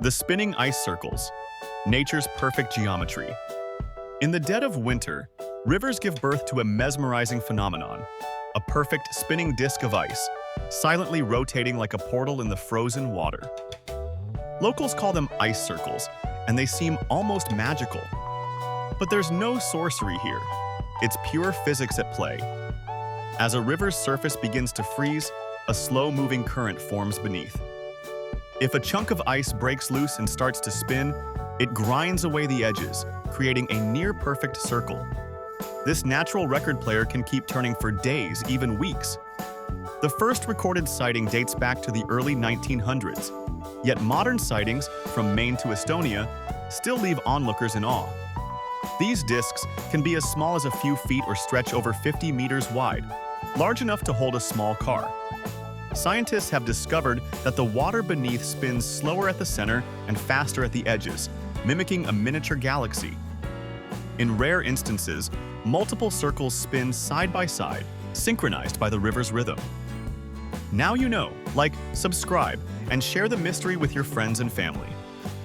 The spinning ice circles, nature's perfect geometry. In the dead of winter, rivers give birth to a mesmerizing phenomenon, a perfect spinning disk of ice, silently rotating like a portal in the frozen water. Locals call them ice circles, and they seem almost magical. But there's no sorcery here. It's pure physics at play. As a river's surface begins to freeze, a slow-moving current forms beneath. If a chunk of ice breaks loose and starts to spin, it grinds away the edges, creating a near-perfect circle. This natural record player can keep turning for days, even weeks. The first recorded sighting dates back to the early 1900s, yet modern sightings, from Maine to Estonia, still leave onlookers in awe. These disks can be as small as a few feet or stretch over 50 meters wide, large enough to hold a small car. Scientists have discovered that the water beneath spins slower at the center and faster at the edges, mimicking a miniature galaxy. In rare instances, multiple circles spin side by side, synchronized by the river's rhythm. Now you know. Like, subscribe, and share the mystery with your friends and family.